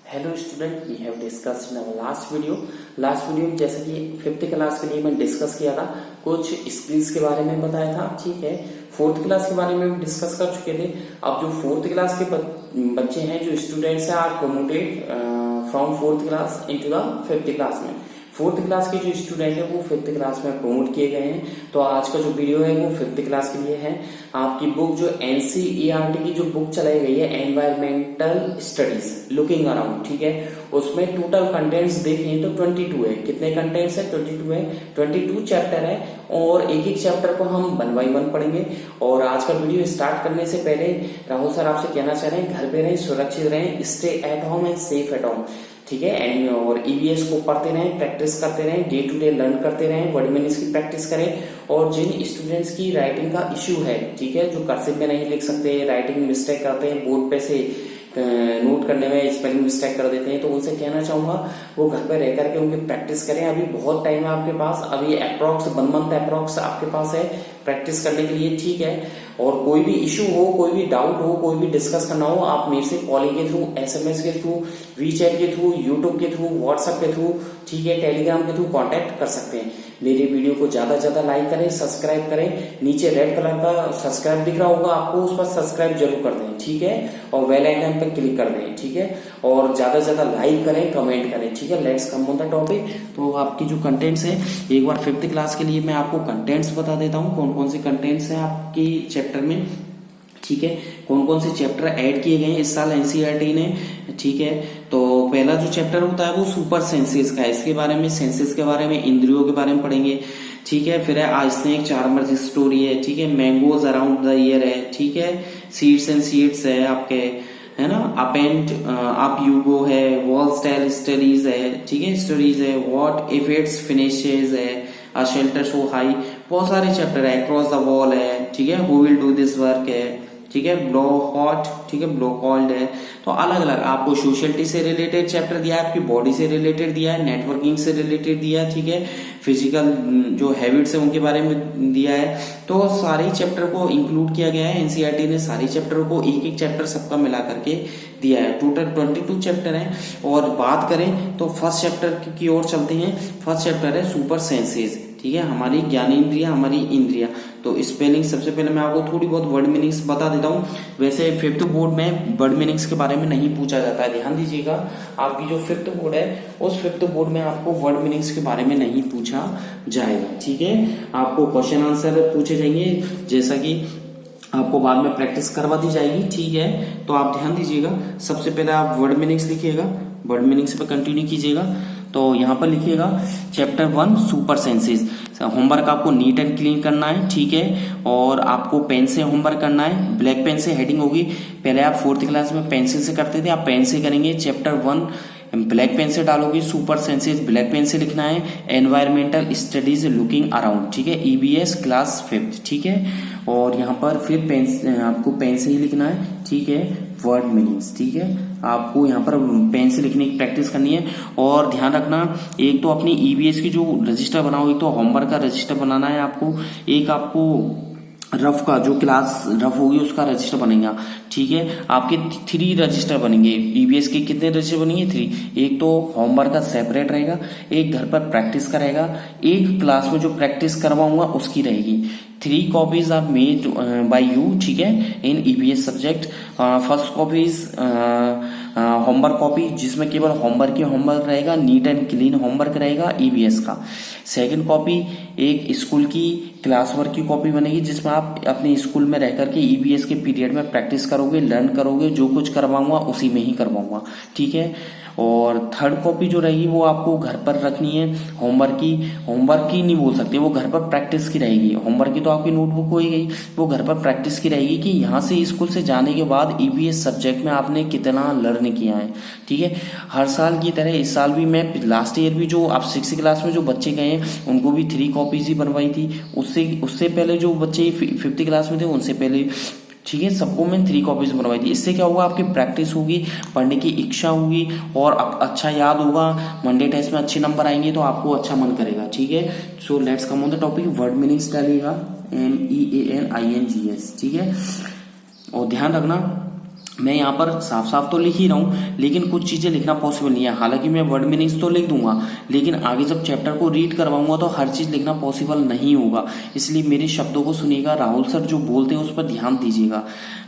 Hello student, we have discussed in our last video में जैसे कि 5th क्लास के लिए मैं डिस्कस किया था, कुछ स्किल्स के बारे में बताया था। ठीक है, 4th क्लास के बारे में भी डिस्कस कर चुके थे। अब जो 4th क्लास के बच्चे हैं, जो स्टूडेंट्स हैं, are promoted from 4th class into the 5th class में। 4th क्लास के जो स्टूडेंट है वो 5th क्लास में प्रमोट किए गए हैं। तो आज का जो वीडियो है वो 5th क्लास के लिए है। आपकी बुक जो एनसीईआरटी की जो बुक चलाई गई है, एनवायरमेंटल स्टडीज लुकिंग अराउंड, ठीक है, उसमें टोटल कंटेंट्स देखें तो 22 है। कितने कंटेंट्स है? 22 है। 22 चैप्टर है और एक एक चैप्टर को हम 1 by 1 पढ़ेंगे। और आज का वीडियो स्टार्ट करने से पहले राहुल सर आपसे कहना चाह रहे हैं, घर पे रहें, सुरक्षित रहें, stay at home and safe at home. ठीक है, एंड और ईवीएस को पढ़ते रहें, प्रैक्टिस करते रहें, डे टू डे लर्न करते रहें, वर्ड मीनिंग्स की प्रैक्टिस करें। और जिन स्टूडेंट्स की राइटिंग का इश्यू है, ठीक है, जो कर्सिव में नहीं लिख सकते, राइटिंग मिस्टेक करते हैं, बोर्ड पे से नोट करने में स्पेलिंग मिस्टेक कर देते हैं, तो उनसे कहना चाहूंगा वो घर पे रह करके उनकी प्रैक्टिस करें। अभी बहुत टाइम है आपके पास, अभी अप्रोक्स 1 मंथ अप्रोक्स आपके पास है प्रैक्टिस करने के लिए। ठीक है, और कोई भी इशू हो, कोई भी डाउट हो, कोई भी डिस्कस करना हो, आप मेरे से कॉलिंग के थ्रू, एसएमएस के थ्रू, वीचैट के थ्रू, यूट्यूब के थ्रू, व्हाट्सएप के थ्रू, ठीक है, टेलीग्राम के थ्रू कांटेक्ट कर सकते हैं। मेरे वीडियो को ज्यादा से ज्यादा लाइक करें, सब्सक्राइब करें। नीचे रेड कलर का सब्सक्राइब दिख रहा होगा आपको, उस पर सब्सक्राइब जरूर कर दें, ठीक है, और बेल आइकन पर क्लिक कर दें, ठीक है, और ज्यादा से ज्यादा लाइक करें, कमेंट करें, ठीक है। Let's come on the topic. तो आपकी जो कंटेंट्स है, एक बार 5th क्लास के लिए मैं आपको कंटेंट्स बता देता हूँ, कौन कौन से कंटेंट्स हैं आपकी चैप्टर में। ठीक है, कौन कौन से चैप्टर ऐड किए गए हैं इस साल एनसीईआरटी ने। ठीक है, तो पहला जो चैप्टर होता है वो सुपर सेंसेस का है। इसके बारे में, सेंसेस के बारे में, इंद्रियों के बारे में पढ़ेंगे। ठीक है, फिर है आज स्नेक चार्मर की स्टोरी है। ठीक है, मैंगोज अराउंड द ईयर है। ठीक है, सीड्स एंड सीड्स है आपके, है ना, अप एंड अप यूगो है, वॉल स्टाइल स्टडीज है। ठीक है, स्टडीज है, व्हाट इफ इट्स फिनिशेज है, अ शेल्टर सो हाई, बहुत सारे चैप्टर है। अक्रॉस द वॉल है, ठीक है, who will do this work है, ठीक है, ब्लो हॉट, ठीक है, ब्लो कॉल्ड है। तो अलग अलग आपको सोशलिटी से रिलेटेड चैप्टर दिया है, आपकी बॉडी से रिलेटेड दिया है, नेटवर्किंग से रिलेटेड दिया है, ठीक है, फिजिकल जो हैबिट्स है उनके बारे में दिया है। तो सारे चैप्टर को इंक्लूड किया गया है। एनसीईआरटी ने सारे चैप्टर को एक एक चैप्टर सबका मिला करके दिया है। टोटल 22 चैप्टर है। और बात करें तो फर्स्ट चैप्टर की ओर चलते हैं। फर्स्ट चैप्टर है सुपर सेंसेस। ठीक है, हमारी ज्ञानेंद्रिया, हमारी इंद्रिया। तो स्पेलिंग सबसे पहले मैं आपको थोड़ी बहुत वर्ड मीनिंग्स बता देता हूँ। वैसे 5th बोर्ड में वर्ड मीनिंग्स के बारे में नहीं पूछा जाता है, ध्यान दीजिएगा। आपकी जो 5th बोर्ड है, उस 5th बोर्ड में आपको वर्ड मीनिंग्स के बारे में नहीं पूछा जाएगा। ठीक है, आपको क्वेश्चन आंसर पूछे जाएंगे, जैसा कि आपको बाद में प्रैक्टिस करवा दी जाएगी। ठीक है, तो आप ध्यान दीजिएगा। सबसे पहले आप वर्ड मीनिंग्स लिखिएगा, वर्ड मीनिंग्स पे कंटिन्यू कीजिएगा। तो यहाँ पर लिखिएगा चैप्टर 1 सुपर सेंसेस। होमवर्क आपको नीट एंड क्लीन करना है। ठीक है, और आपको पेन से होमवर्क करना है, ब्लैक पेन से। हेडिंग होगी, पहले आप 4th क्लास में पेंसिल से करते थे, आप पेन से करेंगे। चैप्टर 1 ब्लैक पेन से डालोगे, सुपर सेंसेस ब्लैक पेन से लिखना है। एनवायरमेंटल स्टडीज लुकिंग अराउंड, ठीक है, ईबीएस क्लास 5th। ठीक है, और यहाँ पर फिर पेन, आपको पेन से ही लिखना है। ठीक है, वर्ड मीनिंग्स। ठीक है, आपको यहाँ पर पेन से लिखने की प्रैक्टिस करनी है। और ध्यान रखना, एक तो अपनी ईबीएस की जो रजिस्टर बनाओ, एक तो होमवर्क का रजिस्टर बनाना है आपको, एक आपको रफ का जो क्लास रफ होगी उसका रजिस्टर बनेगा। ठीक है, आपके 3 रजिस्टर बनेंगे। ईबीएस के कितने रजिस्टर बनेंगे? 3। एक तो होमवर्क का सेपरेट रहेगा, एक घर पर प्रैक्टिस का रहेगा, एक क्लास में जो प्रैक्टिस करवाऊंगा उसकी रहेगी। 3 copies are made by you, ठीक है, in EBS subject. First copies homework copy, जिसमें केवल होमवर्क ही होमवर्क रहेगा, नीट एंड क्लीन होमवर्क रहेगा ईबीएस का। सेकंड कॉपी एक स्कूल की क्लास वर्क की कॉपी बनेगी, जिसमें आप अपने स्कूल में रह करके ईबीएस के पीरियड में प्रैक्टिस करोगे, लर्न करोगे, जो कुछ करवाऊंगा उसी में ही करवाऊंगा। ठीक है, और थर्ड कॉपी जो रहेगी वो आपको घर पर रखनी है। होमवर्क की नहीं बोल सकते, वो घर पर प्रैक्टिस की रहेगी। होमवर्क की तो आपकी नोटबुक हो ही गई, वो घर पर प्रैक्टिस की रहेगी कि यहाँ से स्कूल से जाने के बाद ईबीएस सब्जेक्ट में आपने कितना लर्न किया है। ठीक है, हर साल की तरह इस साल भी मैं लास्ट ईयर भी जो आप 6th क्लास में जो बच्चे गए हैं उनको भी 3 कॉपीज ही बनवाई थी। उससे पहले जो बच्चे 5th क्लास में थे उनसे पहले, ठीक है, सबको मैं 3 कॉपीज बनवाई थी। इससे क्या होगा, आपकी प्रैक्टिस होगी, पढ़ने की इच्छा होगी और अच्छा याद होगा। मंडे टेस्ट में अच्छे नंबर आएंगे तो आपको अच्छा मन करेगा। ठीक है, so let's come on the topic. Word meanings डालिएगा, MEANINGS। ठीक है, और ध्यान रखना मैं यहाँ पर साफ साफ तो लिख ही रहा हूँ, लेकिन कुछ चीजें लिखना पॉसिबल नहीं है। हालांकि मैं वर्ड मीनिंग्स तो लिख दूंगा, लेकिन आगे जब चैप्टर को रीड करवाऊंगा तो हर चीज लिखना पॉसिबल नहीं होगा। इसलिए मेरे शब्दों को सुनिएगा, राहुल सर जो बोलते हैं उस पर ध्यान दीजिएगा।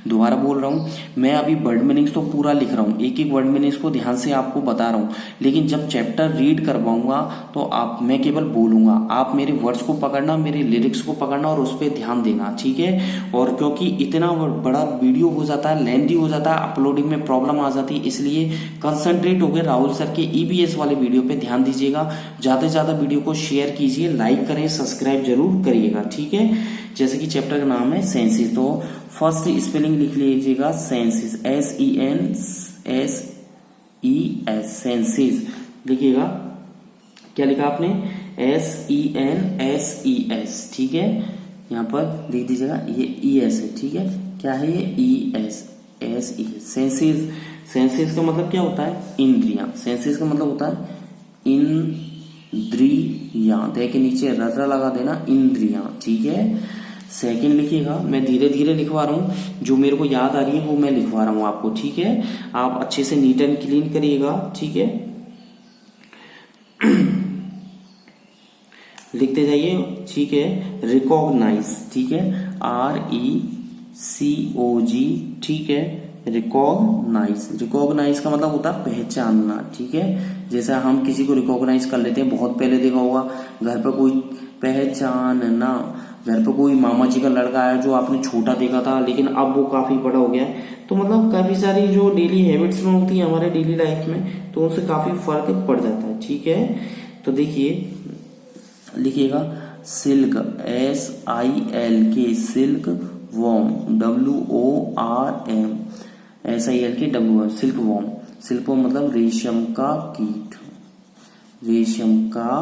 दोबारा बोल रहा हूँ, मैं अभी वर्ड मीनिंग्स तो पूरा लिख रहा हूँ, एक एक वर्ड मीनिंग्स को ध्यान से आपको बता रहा हूँ, लेकिन जब चैप्टर रीड करवाऊंगा तो मैं केवल बोलूंगा, आप मेरे वर्ड्स को पकड़ना, मेरे लिरिक्स को पकड़ना और उस पर ध्यान देना, ठीक है। और क्योंकि इतना बड़ा वीडियो हो जाता है, लेंथी हो जाता है, अपलोडिंग में प्रॉब्लम आ जाती है, इसलिए कंसंट्रेट होकर राहुल सर के ईबीएस वाले वीडियो पे ध्यान दीजिएगा। ज्यादा से ज्यादा वीडियो को शेयर कीजिए, लाइक करें, सब्सक्राइब जरूर करिएगा, ठीक है। जैसे कि चैप्टर का नाम है सेंसेस, तो फर्स्ट स्पेलिंग लिख लीजिएगा सेंसेस, SENSES, सेंसेस लिखिएगा। क्या लिखा आपने? SENSES, ठीक है। यहाँ पर लिख दीजिएगा, ये ES है, ठीक है। क्या है ये? ES, senses. सेंसेस का मतलब क्या होता है? इंद्रियां। सेंसेस का मतलब होता है इंद्रियां, देख के नीचे रजरा लगा देना, इंद्रियां, ठीक है। सेकंड लिखिएगा, मैं धीरे धीरे लिखवा रहा हूँ, जो मेरे को याद आ रही है वो मैं लिखवा रहा हूँ आपको, ठीक है। आप अच्छे से नीट एंड क्लीन करिएगा, ठीक है। लिखते जाइए, ठीक है। रिकॉग्नाइज, ठीक है, RECOG, ठीक है। रिकॉग्नाइज, रिकॉग्नाइज का मतलब होता है पहचानना, ठीक है। जैसे हम किसी को रिकॉग्नाइज कर लेते हैं, बहुत पहले देखा होगा घर पर कोई पहचानना, घर पर कोई मामा जी का लड़का है जो आपने छोटा देखा था, लेकिन अब वो काफी बड़ा हो गया है। तो मतलब काफी सारी जो डेली हैबिट्स में होती है हमारे डेली लाइफ में, तो उनसे काफी फर्क पड़ जाता है, ठीक है। तो देखिए, लिखिएगा silk, SILK, silk worm, WORM, SILK, silk worm. Silk worm मतलब रेशम का कीट, रेशम का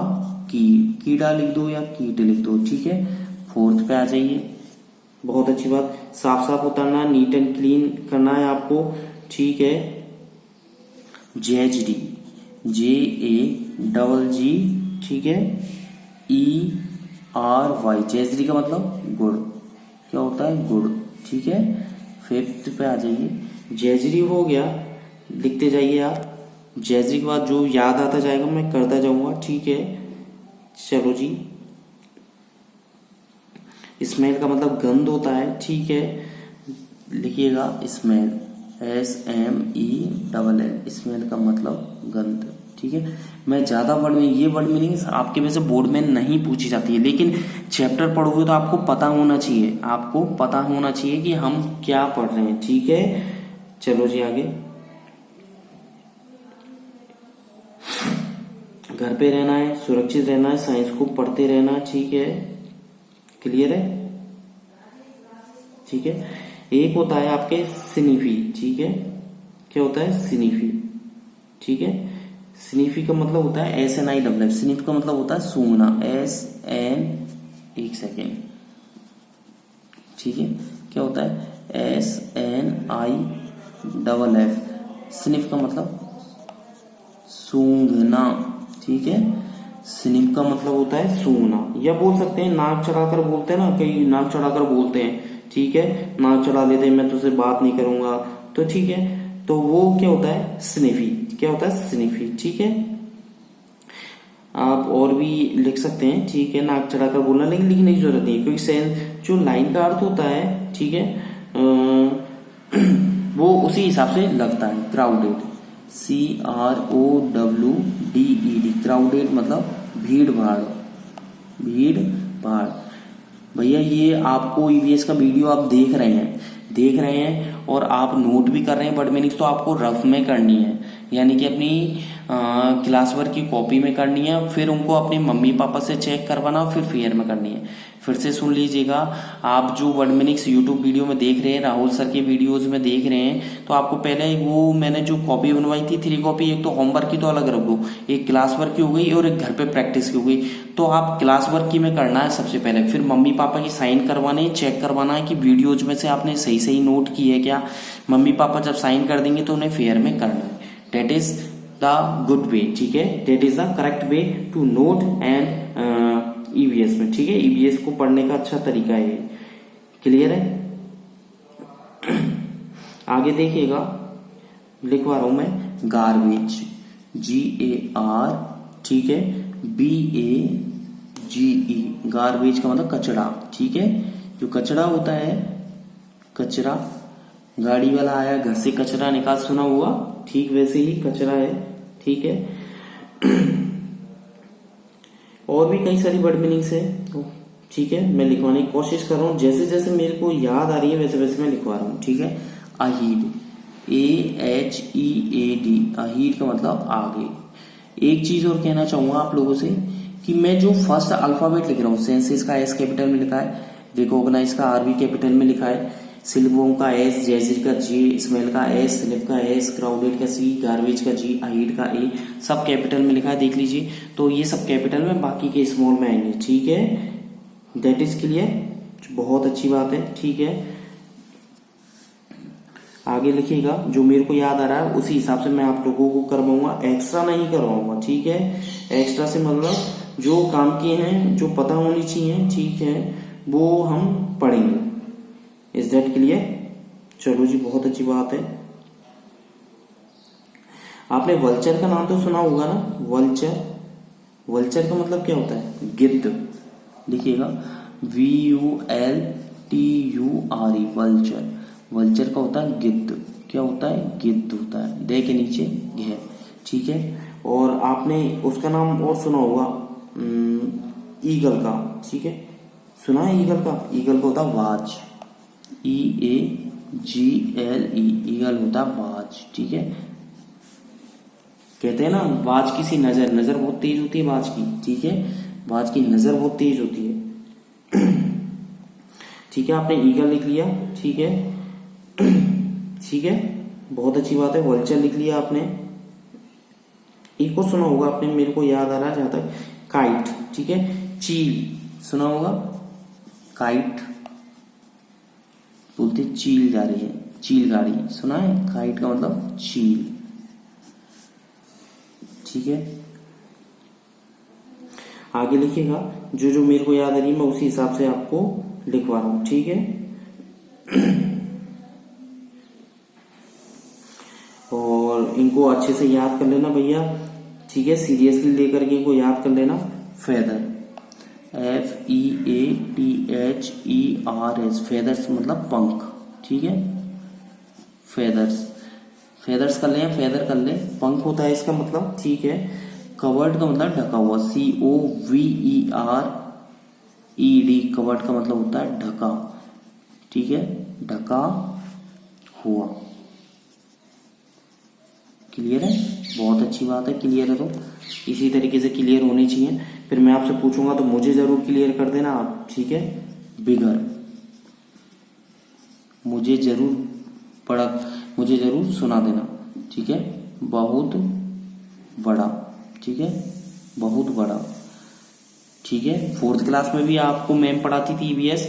कीट, कीड़ा लिख दो या कीट लिख दो, ठीक है। फोर्थ पे आ जाइए, बहुत अच्छी बात, साफ साफ उतारना, नीट एंड क्लीन करना है आपको, ठीक है। JHD, JAGG, ठीक है, ERY, जेजरी का मतलब गुड़, क्या होता है? गुड़, ठीक है। फिफ्थ पे आ जाइए, जेजरी हो गया, लिखते जाइए आप। जेजरी के बाद जो याद आता जाएगा मैं करता जाऊंगा, ठीक है। चलो जी, स्मेल का मतलब गंध होता है, ठीक है। लिखिएगा स्मेल, SMELL, स्मेल का मतलब गंध, ठीक है। मैं ज्यादा वर्ड में, ये वर्ड मीनिंग्स आपके वैसे बोर्ड में नहीं पूछी जाती है, लेकिन चैप्टर पढ़ोगे तो आपको पता होना चाहिए, आपको पता होना चाहिए कि हम क्या पढ़ रहे हैं, ठीक है। चलो जी आगे, घर पे रहना है, सुरक्षित रहना है, साइंस को पढ़ते रहना, ठीक है। क्लियर है, ठीक है। एक होता है आपके स्निफी, ठीक है। क्या होता है? स्निफी, ठीक है। स्निफी का मतलब होता है SNIFF, स्निफ का मतलब होता है सूंघना, SN, एक सेकेंड, ठीक है। क्या होता है? SNIFF, स्निफ का मतलब सूंघना, ठीक है। स्निफ का मतलब होता है सूंघना, या बोल सकते हैं नाक चढ़ाकर बोलते हैं ना, कई नाक चढ़ाकर बोलते हैं, ठीक है। नाक चढ़ा लेते हैं, मैं तुझसे बात नहीं करूंगा, तो ठीक है। तो वो क्या होता है? स्निफी, क्या होता है? स्निफी, ठीक है। आप और भी लिख सकते हैं, ठीक है, नाक चढ़ाकर बोलना, लेकिन लिखने की जरूरत नहीं है, क्योंकि जो लाइन का अर्थ होता है, ठीक है, वो उसी हिसाब से लगता है। क्राउडेड, CROWDED, क्राउडेड मतलब भीड़ भाड़, भीड़ भाड़। भैया ये आपको ईवीएस का वीडियो आप देख रहे हैं और आप नोट भी कर रहे हैं वर्ड मीनिंग्स, तो आपको रफ में करनी है, यानी कि अपनी क्लास वर्क की कॉपी में करनी है, फिर उनको अपने मम्मी पापा से चेक करवाना, फिर फेयर में करनी है। फिर से सुन लीजिएगा, आप जो वर्ड मीनिंग्स यूट्यूब वीडियो में देख रहे हैं, राहुल सर के वीडियोज में देख रहे हैं, तो आपको पहले वो मैंने जो कॉपी बनवाई थी 3 कॉपी, एक तो होमवर्क की तो अलग रखो, एक क्लास वर्क की हो गई और एक घर पे प्रैक्टिस की हो गई। तो आप क्लास वर्क की में करना है सबसे पहले, फिर मम्मी पापा की साइन करवाने, चेक करवाना है कि वीडियोज में से आपने सही सही नोट की है क्या। मम्मी पापा जब साइन कर देंगे तो उन्हें फेयर में करना है। That is the good way, ठीक है, that is the correct way to note and EVS में, ठीक है। ईवीएस को पढ़ने का अच्छा तरीका है। क्लियर है? आगे देखिएगा, लिखवा रहा हूं मैं, गार्बेज, GAR, ठीक है, BAGE, गार्बेज का मतलब कचरा, ठीक है। जो कचरा होता है, कचरा, गाड़ी वाला आया घर से कचरा निकाल, सुना हुआ, ठीक वैसे ही कचरा है, ठीक है। और भी कई सारी वर्ड मीनिंग्स है, ठीक है, मैं लिखवाने की कोशिश कर रहा हूँ, जैसे जैसे मेरे को याद आ रही है वैसे वैसे मैं लिखवा रहा हूँ, ठीक है। अहीड, AHEAD, अहीड का मतलब आगे। एक चीज और कहना चाहूंगा आप लोगों से कि मैं जो फर्स्ट अल्फाबेट लिख रहा हूँ, सेंसिस का S कैपिटल में लिखा है, रिकॉग्नाइज का RV कैपिटल में लिखा है, सिल्बोम का S, जैजिर का J, स्मेल का S, स्लिप का S, क्राउडेड का C, गार्बेज का G, अहीड का A, सब कैपिटल में लिखा है, देख लीजिए। तो ये सब कैपिटल में, बाकी के स्मॉल में आएंगे, ठीक है। दैट इज क्लियर, बहुत अच्छी बात है, ठीक है। आगे लिखिएगा, जो मेरे को याद आ रहा है उसी हिसाब से मैं आप लोगों को करवाऊंगा, एक्स्ट्रा नहीं करवाऊंगा, ठीक है। एक्स्ट्रा से मतलब जो काम किए हैं, जो पता होनी चाहिए, ठीक है, वो हम पढ़ेंगे। Is that clear? चलो जी, बहुत अच्छी बात है। आपने वल्चर का नाम तो सुना होगा ना, वल्चर। वल्चर का मतलब क्या होता है? गिद्ध। लिखिएगा VULTURE, वल्चर। वल्चर का होता है गिद्ध। क्या होता है? गिद्ध होता है, दे के नीचे घे, ठीक है। और आपने उसका नाम और सुना होगा, ईगल का, ठीक है, सुना है ईगल का? ईगल का होता है बाज, EAGLE, ईगल होता है बाज, ठीक है। कहते हैं ना, बाज की सी नजर, नजर बहुत तेज होती है बाज की, ठीक है, बाज की नजर बहुत तेज होती है। ठीक है, आपने ईगल लिख लिया, ठीक है, ठीक है, बहुत अच्छी बात है। वल्चर लिख लिया आपने। एक और सुना होगा आपने, मेरे को याद आ रहा है जहां तक, काइट, ठीक है, चील सुना होगा, काइट बोलते चील जा रही है, चील गाड़ी, सुना है? काइट का मतलब चील, ठीक है। आगे लिखिएगा, जो जो मेरे को याद आ रही है मैं उसी हिसाब से आपको लिखवा रहा हूं, ठीक है। और इनको अच्छे से याद कर लेना भैया, ठीक है, सीरियसली लेकर के इनको याद कर लेना। फेदर, FEATHERS, फेदर्स मतलब पंख, ठीक है। फेदर्स, फेदर्स कर ले, फेदर कर ले, पंख होता है इसका मतलब, ठीक है। कवर्ड का मतलब ढका हुआ, COVERED, कवर्ड का मतलब होता है ढका, ठीक है, ढका हुआ। क्लियर है? बहुत अच्छी बात है, क्लियर है। तो इसी तरीके से क्लियर होनी चाहिए। फिर मैं आपसे पूछूंगा तो मुझे जरूर क्लियर कर देना आप, ठीक है। बिगर, मुझे जरूर सुना देना, ठीक है। बहुत बड़ा, ठीक है, बहुत बड़ा, ठीक है। 4th क्लास में भी आपको मैम पढ़ाती थी EVS,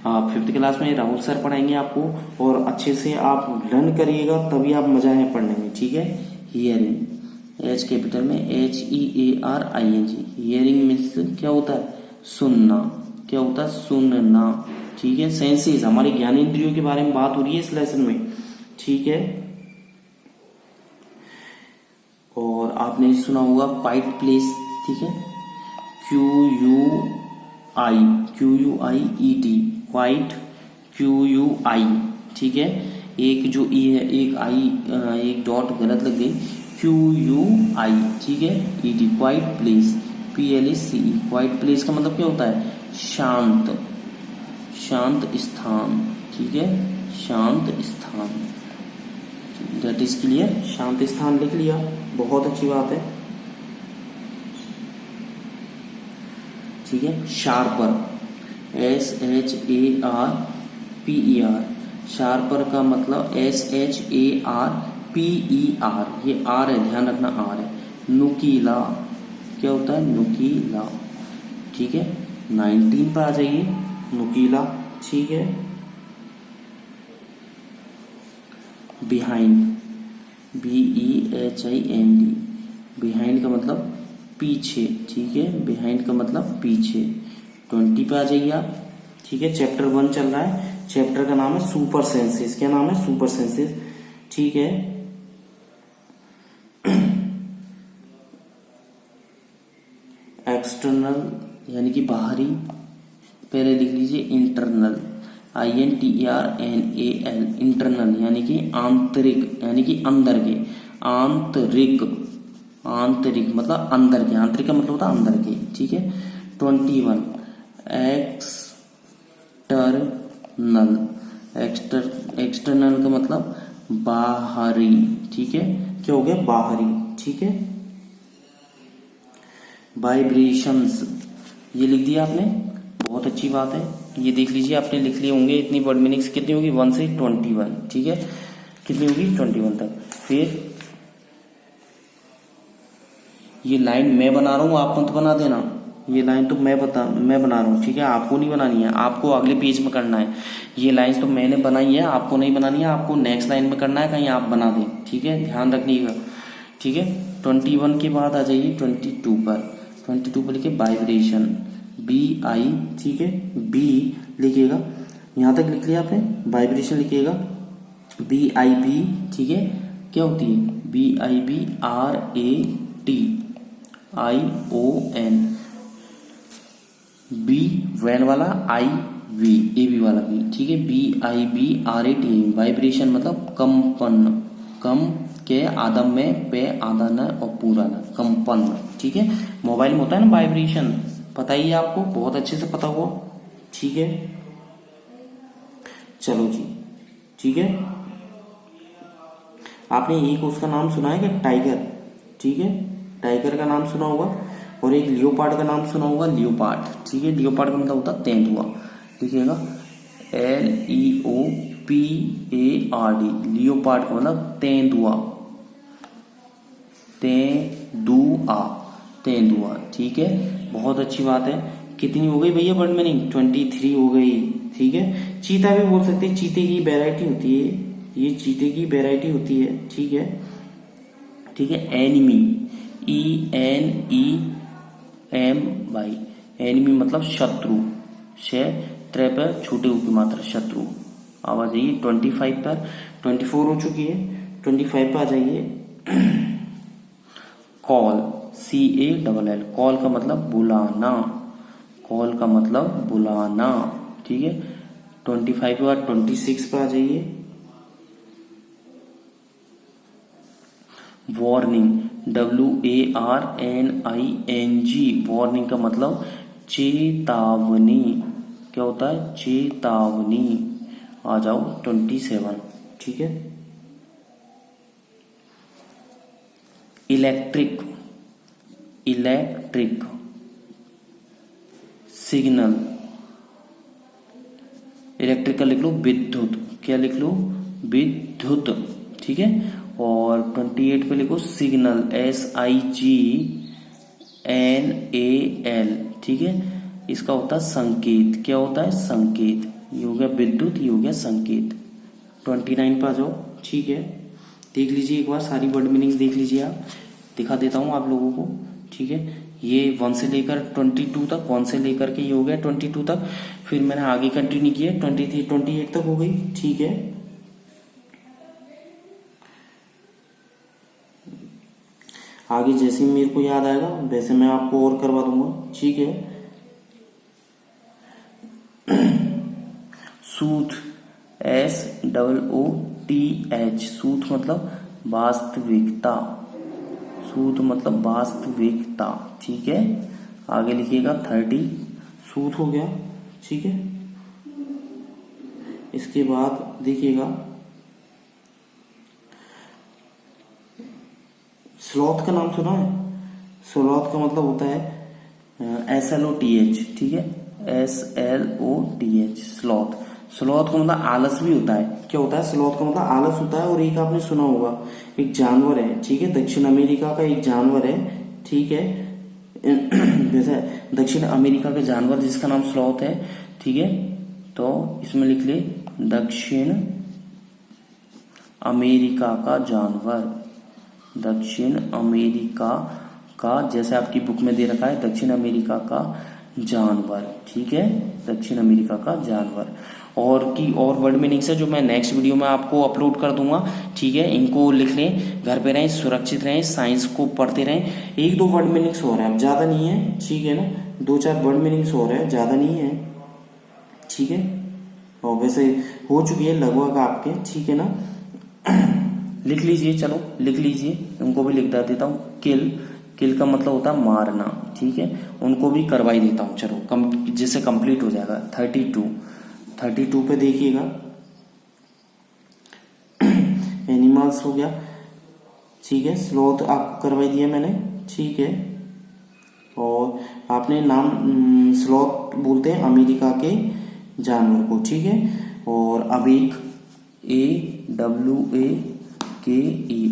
5th क्लास में राहुल सर पढ़ाएंगे आपको, और अच्छे से आप लर्न करिएगा तभी आप मजा है पढ़ने में, ठीक है। हियरिंग, H कैपिटल में HEARING, हियरिंग मीन्स क्या होता है? सुनना। क्या होता है? सुनना, ठीक है। सेंसेस, हमारे ज्ञानेंद्रियों के बारे में बात हो रही है इस लेसन में, ठीक है। और आपने सुना होगा क्वाइट प्लेस, ठीक है, QUIET, क्वाइट, QUI, ठीक है। एक जो ई है, एक आई, एक डॉट गलत लग गई, QUI, ठीक है, ET, quite place, PLACE, quite place का मतलब क्या होता है? शांत, शांत स्थान, ठीक है, शांत स्थान। दैट इज क्लियर, शांत स्थान लिख लिया, बहुत अच्छी बात है, ठीक है। शार्पर, SHARPER, शार्पर का मतलब SHARPER, ये आर है, ध्यान रखना आर है। नुकीला, क्या होता है? नुकीला, ठीक है। 19 पर आ जाइए, नुकीला, ठीक है। बिहाइंड, BEHIND, बिहाइंड का मतलब पीछे, ठीक है, बिहाइंड का मतलब पीछे। 20 पे आ जाइए आप, ठीक है। चैप्टर 1 चल रहा है, चैप्टर का नाम है सुपर सेंसेस। क्या नाम है? Super senses. ठीक है। एक्सटर्नल यानी कि बाहरी, पहले लिख लीजिए इंटरनल, INTERNAL, इंटरनल यानी कि आंतरिक यानी कि अंदर के, आंतरिक, आंतरिक मतलब अंदर के, आंतरिक का मतलब होता है अंदर के, ठीक है। 21 एक्सटर्नल, एक्सटर्नल का मतलब बाहरी, ठीक है। क्या हो गया? बाहरी, ठीक है। वाइब्रेशंस, ये लिख दिया आपने, बहुत अच्छी बात है। ये देख लीजिए आपने लिख लिए होंगे। इतनी वर्ड मीनिंग्स कितनी होगी? 1 से 21, ठीक है। कितनी होगी? 21 तक। फिर ये लाइन मैं बना रहा हूँ, आप मत बना देना। ये लाइन तो मैं बना रहा हूँ, ठीक है, आपको नहीं बनानी है, आपको अगले पेज में करना है। ये लाइन तो मैंने बनाई है, आपको नहीं बनानी है, आपको नेक्स्ट लाइन में करना है, कहीं आप बना दें, ठीक है, ध्यान रखिएगा, ठीक है। 21 के बाद आ जाइए 22 पर। 22 पर लिखिए वाइब्रेशन, BI, ठीक है, B लिखिएगा, यहां तक लिख लिया आपने। वाइब्रेशन लिखिएगा BIB, ठीक है। क्या होती है? BIB RATION, B वैन वाला, IV AB वाला B, ठीक है। BIB RATION, वाइब्रेशन मतलब कंपन, कम के आदम में पे आधा न और पूरा न, कंपन, ठीक है। मोबाइल में होता है ना वाइब्रेशन, पता ही है आपको, बहुत अच्छे से पता हुआ, ठीक है। चलो जी, ठीक है। आपने एक उसका नाम सुना है क्या? टाइगर, ठीक है, टाइगर का नाम सुना होगा, और एक लियोपार्ड का नाम सुना होगा, लियोपार्ड, ठीक है। लियोपार्ड का मतलब होता है तेंदुआ, लिखिएगा LEOPARD, लियोपार्ड का मतलब तेंदुआ, तेंदुआ, तेंदुआ, ठीक है। बहुत अच्छी बात है। कितनी हो गई भैया वर्ड मीनिंग? 23 हो गई, ठीक है। चीता भी बोल सकते हैं, चीते की वैरायटी होती है, ये चीते की वैरायटी होती है, ठीक है, ठीक है। एनिमी, ENEMY, एनिमी मतलब शत्रु, से त्रे पर छोटे ऊ की मात्रा, शत्रु। अब आ जाइए 25 पर, 24 हो चुकी है, 25 पर आ जाइए। कॉल, CALL, कॉल का मतलब बुलाना, कॉल का मतलब बुलाना, ठीक है। 25 के बाद 26 पे आ जाइए। वार्निंग, WARNING, वार्निंग का मतलब चेतावनी, क्या होता है? चेतावनी। आ जाओ 27, ठीक है। इलेक्ट्रिक, इलेक्ट्रिक, सिग्नल, इलेक्ट्रिक का लिख लो विद्युत, क्या लिख लो? विद्युत, ठीक है। और 28 पे लिखो सिग्नल, SIGNAL, ठीक है। इसका होता है संकेत, क्या होता है? संकेत। ये हो गया विद्युत, ये हो गया संकेत। 29 पे आ जाओ, ठीक है। देख लीजिए एक बार, सारी वर्ड मीनिंग्स देख लीजिए आप, दिखा देता हूं आप लोगों को, ठीक है। ये 1 से लेकर 22 तक, 1 से लेकर के ये हो गया 22 तक, फिर मैंने आगे कंटिन्यू किया 23 28 तक हो गई, ठीक है। आगे जैसे ही मेरे को याद आएगा वैसे मैं आपको और करवा दूंगा, ठीक है। सूथ, SOOTH, सूथ मतलब वास्तविकता, सूथ मतलब वास्तविकता, ठीक है। आगे लिखिएगा 30, सूथ हो गया, ठीक है। इसके बाद देखिएगा स्लॉथ का नाम सुना है? स्लॉथ का मतलब होता है SLOTH, ठीक है, SLOTH, स्लॉथ। स्लॉथ का मतलब आलस भी होता है, क्या होता है? स्लॉथ का मतलब आलस होता है। और एक आपने सुना होगा, एक जानवर है, ठीक है, दक्षिण अमेरिका का एक जानवर है, ठीक है। जैसे दक्षिण अमेरिका का जानवर जिसका नाम स्लॉथ है, ठीक है। तो इसमें लिख ले दक्षिण अमेरिका का जानवर, दक्षिण अमेरिका का, जैसे आपकी बुक में दे रखा है दक्षिण अमेरिका का जानवर, ठीक है, दक्षिण अमेरिका का जानवर। और की और वर्ड मीनिंग्स है जो मैं नेक्स्ट वीडियो में आपको अपलोड कर दूंगा, ठीक है। इनको लिख लें, घर पे रहें, सुरक्षित रहें, साइंस को पढ़ते रहें। एक दो वर्ड मीनिंग्स हो रहा है, अब ज़्यादा नहीं है, ठीक है ना, 2-4 वर्ड मीनिंग्स हो रहा है, ज़्यादा नहीं है, ठीक है। और वैसे हो चुकी है लगभग आपके, ठीक है ना। लिख लीजिए, चलो लिख लीजिए, उनको भी लिख देता हूँ। किल का मतलब होता है मारना, ठीक है, उनको भी करवाई देता हूँ, चलो जिससे कंप्लीट हो जाएगा। 32 पे देखिएगा, एनिमल्स हो गया, ठीक है। स्लॉथ आपको करवाई दिया मैंने, ठीक है। और आपने नाम, स्लॉथ बोलते हैं अमेरिका के जानवर को, ठीक है। और अवेक, AWAKE,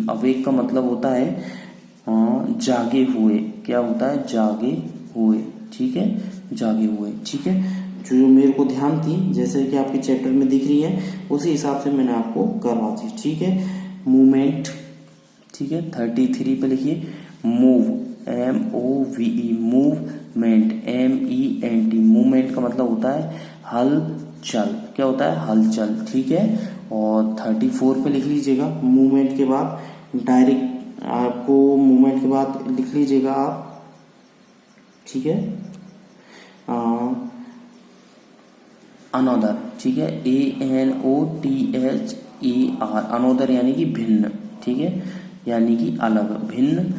अवेक का मतलब होता है जागे हुए, क्या होता है, जागे हुए, ठीक है, जागे हुए, ठीक है। जो मेरे को ध्यान थी, जैसे कि आपके चैप्टर में दिख रही है, उसी हिसाब से मैंने आपको करवा दी, ठीक है। मूवमेंट, ठीक है। 33 पे लिखिए move, MOVE, movement, MENT, movement का मतलब होता है हलचल, क्या होता है, हलचल, ठीक है। और 34 पे लिख लीजिएगा, मूवमेंट के बाद डायरेक्ट, आपको मूवमेंट के बाद लिख लीजिएगा आप, ठीक है, अनोदर, ठीक है, ANOTHER, अनोदर यानी कि भिन्न, ठीक है, यानी कि अलग, भिन्न,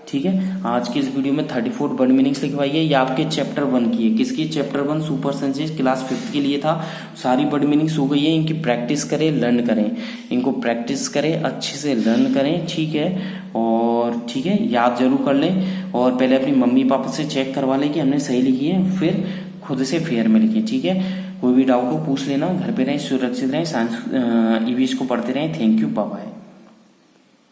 ठीक है। आज के इस वीडियो में 34 वर्ड मीनिंग्स लिखवाई है, ये आपके चैप्टर 1 की है। किसकी? Chapter 1 super senses, class 5th के लिए था। सारी वर्ड मीनिंग्स हो गई है, इनकी प्रैक्टिस करें, लर्न करें, इनको प्रैक्टिस करें, अच्छे से लर्न करें, ठीक है। और ठीक है, याद जरूर कर लें, और पहले अपनी मम्मी पापा से चेक करवा लें कि हमने सही लिखी है, फिर खुद से फेयर में लिखिए, ठीक है। कोई भी डाउट हो पूछ लेना, घर पे रहें, सुरक्षित रहें, साइंस ईवीएस को पढ़ते रहें। Thank you, bye bye.